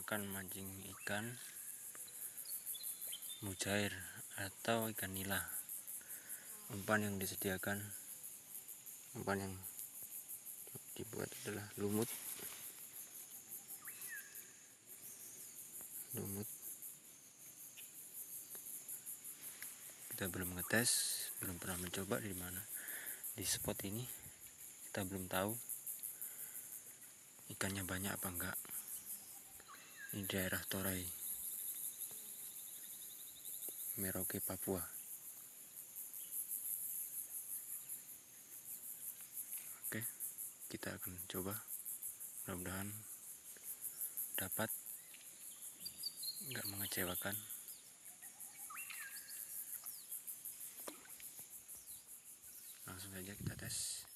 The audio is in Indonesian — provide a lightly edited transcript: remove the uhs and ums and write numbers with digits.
akan mancing ikan mujair atau ikan nila. Umpan yang disediakan, umpan yang dibuat adalah lumut. Kita belum ngetes, belum pernah mencoba di mana di spot ini. Kita belum tahu ikannya banyak apa enggak. Ini daerah Toray, Merauke, Papua. Oke, kita akan coba. Mudah-mudahan dapat, enggak mengecewakan. Langsung saja kita tes.